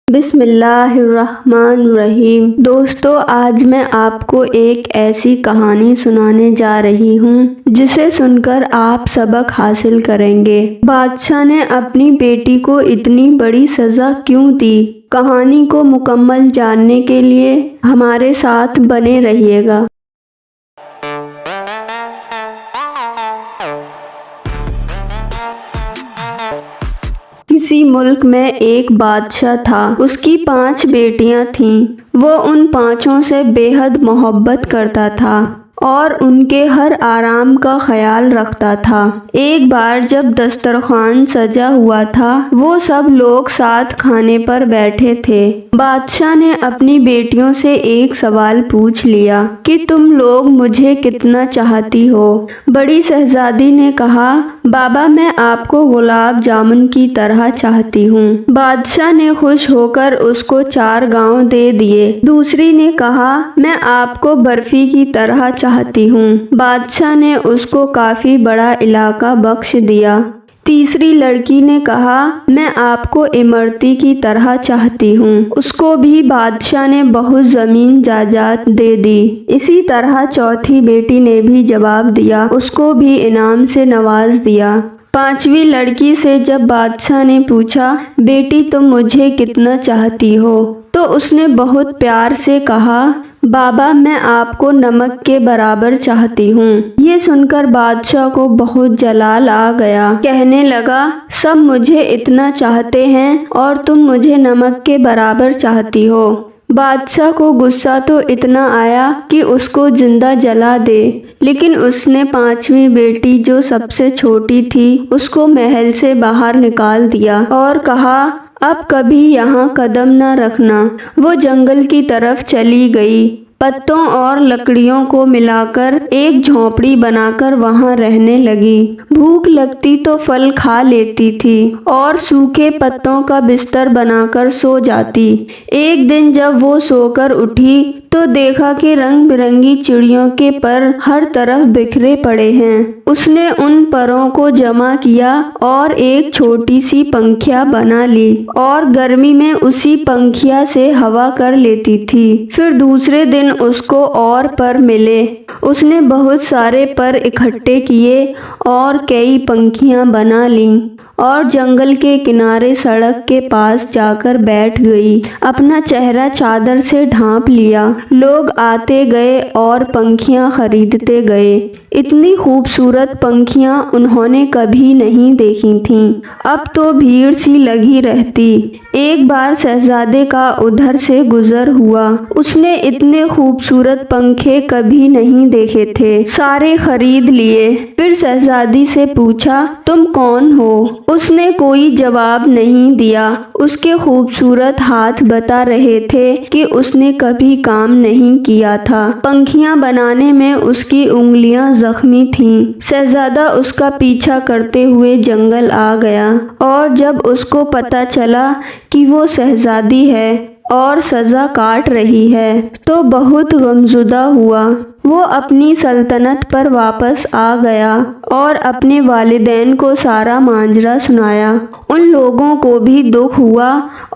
بسم اللہ الرحمن الرحیم۔ دوستو، آج میں آپ کو ایک ایسی کہانی سنانے جا رہی ہوں جسے سن کر آپ سبق حاصل کریں گے۔ بادشاہ نے اپنی بیٹی کو اتنی بڑی سزا کیوں دی؟ کہانی کو مکمل جاننے کے لیے ہمارے ساتھ بنے رہیے گا۔ کسی ملک میں ایک بادشاہ تھا۔ اس کی 5 بیٹیاں تھیں۔ وہ ان 5 سے بے حد محبت کرتا تھا اور ان کے ہر آرام کا خیال رکھتا تھا۔ ایک بار جب دسترخوان سجا ہوا تھا، وہ سب لوگ ساتھ کھانے پر بیٹھے تھے۔ بادشاہ نے اپنی بیٹیوں سے ایک سوال پوچھ لیا کہ تم لوگ مجھے کتنا چاہتی ہو؟ بڑی شہزادی نے کہا، بابا میں آپ کو گلاب جامن کی طرح چاہتی ہوں۔ بادشاہ نے خوش ہو کر اس کو 4 گاؤں دے دیے۔ دوسری نے کہا، میں آپ کو برفی کی طرح چاہتی ہوں۔ بادشاہ نے اس کو کافی بڑا علاقہ بخش دیا۔ تیسری لڑکی نے کہا، میں آپ کو امرتی کی طرح چاہتی ہوں۔ اس کو بھی بادشاہ نے بہت زمین جائیداد دے دی۔ اسی طرح چوتھی بیٹی نے بھی جواب دیا، اس کو بھی انعام سے نواز دیا۔ 5ویں لڑکی سے جب بادشاہ نے پوچھا، بیٹی تم مجھے کتنا چاہتی ہو؟ تو اس نے بہت پیار سے کہا، بابا میں آپ کو نمک کے برابر چاہتی ہوں۔ یہ سن کر بادشاہ کو بہت جلال آ گیا۔ کہنے لگا، سب مجھے اتنا چاہتے ہیں اور تم مجھے نمک کے برابر چاہتی ہو۔ بادشاہ کو غصہ تو اتنا آیا کہ اس کو زندہ جلا دے، لیکن اس نے 5ویں بیٹی جو سب سے چھوٹی تھی اس کو محل سے باہر نکال دیا اور کہا، اب کبھی یہاں قدم نہ رکھنا۔ وہ جنگل کی طرف چلی گئی۔ پتوں اور لکڑیوں کو ملا کر ایک جھونپڑی بنا کر وہاں رہنے لگی۔ بھوک لگتی تو پھل کھا لیتی تھی اور سوکھے پتوں کا بستر بنا کر سو جاتی۔ ایک دن جب وہ سو کر اٹھی تو دیکھا کہ رنگ برنگی چڑیوں کے پر ہر طرف بکھرے پڑے ہیں۔ اس نے ان پروں کو جمع کیا اور ایک چھوٹی سی پنکھیا بنا لی اور گرمی میں اسی پنکھیا سے ہوا کر لیتی تھی۔ پھر دوسرے دن اس کو اور پر ملے۔ اس نے بہت سارے پر اکٹھے کیے اور کئی پنکھیاں بنا لیں اور جنگل کے کنارے سڑک کے پاس جا کر بیٹھ گئی۔ اپنا چہرہ چادر سے ڈھانپ لیا۔ لوگ آتے گئے اور پنکھیاں خریدتے گئے۔ اتنی خوبصورت پنکھیاں انہوں نے کبھی نہیں دیکھی تھیں۔ اب تو بھیڑ سی لگی رہتی۔ ایک بار شہزادے کا ادھر سے گزر ہوا۔ اس نے اتنے خوبصورت پنکھے کبھی نہیں دیکھے تھے۔ سارے خرید لیے۔ پھر شہزادی سے پوچھا، تم کون ہو؟ اس نے کوئی جواب نہیں دیا۔ اس کے خوبصورت ہاتھ بتا رہے تھے کہ اس نے کبھی کام نہیں کیا تھا۔ پنکھیاں بنانے میں اس کی انگلیاں زخمی تھیں۔ شہزادہ اس کا پیچھا کرتے ہوئے جنگل آ گیا اور جب اس کو پتہ چلا کہ وہ شہزادی ہے اور سزا کاٹ رہی ہے تو بہت غمزدہ ہوا۔ وہ اپنی سلطنت پر واپس آ گیا اور اپنے والدین کو سارا ماجرا سنایا۔ ان لوگوں کو بھی دکھ ہوا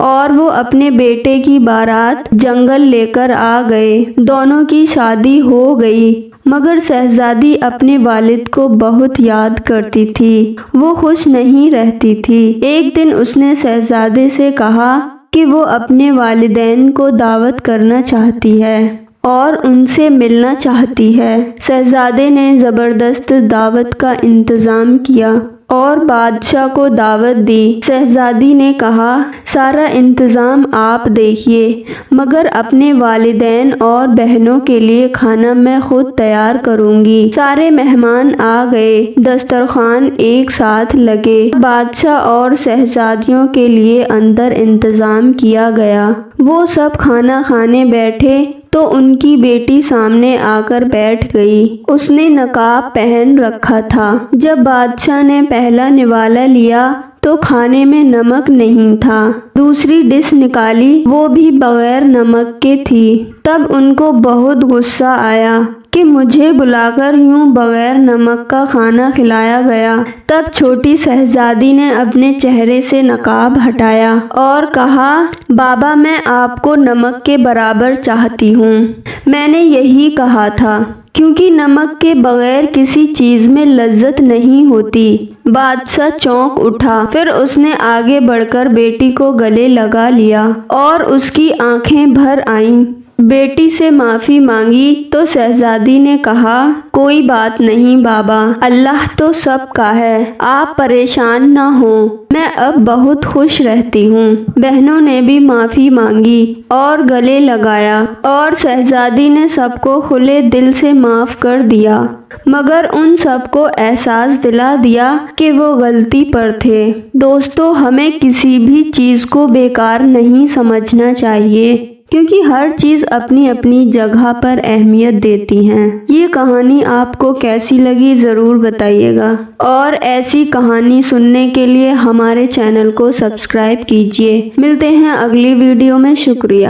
اور وہ اپنے بیٹے کی بارات جنگل لے کر آ گئے۔ دونوں کی شادی ہو گئی، مگر شہزادی اپنے والد کو بہت یاد کرتی تھی۔ وہ خوش نہیں رہتی تھی۔ ایک دن اس نے شہزادے سے کہا کہ وہ اپنے والدین کو دعوت کرنا چاہتی ہے اور ان سے ملنا چاہتی ہے۔ شہزادے نے زبردست دعوت کا انتظام کیا اور بادشاہ کو دعوت دی۔ شہزادی نے کہا، سارا انتظام آپ دیکھیے، مگر اپنے والدین اور بہنوں کے لیے کھانا میں خود تیار کروں گی۔ سارے مہمان آ گئے۔ دسترخوان ایک ساتھ لگے۔ بادشاہ اور شہزادیوں کے لیے اندر انتظام کیا گیا۔ وہ سب کھانا کھانے بیٹھے تو ان کی بیٹی سامنے آ کر بیٹھ گئی۔ اس نے نقاب پہن رکھا تھا۔ جب بادشاہ نے پہلا نوالا لیا تو کھانے میں نمک نہیں تھا۔ دوسری ڈش نکالی، وہ بھی بغیر نمک کے تھی۔ تب ان کو بہت غصہ آیا کہ مجھے بلا کر یوں بغیر نمک کا کھانا کھلایا گیا۔ تب چھوٹی شہزادی نے اپنے چہرے سے نقاب ہٹایا اور کہا، بابا میں آپ کو نمک کے برابر چاہتی ہوں۔ میں نے یہی کہا تھا، کیونکہ نمک کے بغیر کسی چیز میں لذت نہیں ہوتی۔ بادشاہ چونک اٹھا، پھر اس نے آگے بڑھ کر بیٹی کو گلے لگا لیا اور اس کی آنکھیں بھر آئیں۔ بیٹی سے معافی مانگی تو شہزادی نے کہا، کوئی بات نہیں بابا، اللہ تو سب کا ہے، آپ پریشان نہ ہوں، میں اب بہت خوش رہتی ہوں۔ بہنوں نے بھی معافی مانگی اور گلے لگایا اور شہزادی نے سب کو کھلے دل سے معاف کر دیا، مگر ان سب کو احساس دلا دیا کہ وہ غلطی پر تھے۔ دوستو، ہمیں کسی بھی چیز کو بیکار نہیں سمجھنا چاہیے، کیونکہ ہر چیز اپنی اپنی جگہ پر اہمیت دیتی ہیں۔ یہ کہانی آپ کو کیسی لگی ضرور بتائیے گا، اور ایسی کہانی سننے کے لیے ہمارے چینل کو سبسکرائب کیجیے۔ ملتے ہیں اگلی ویڈیو میں، شکریہ۔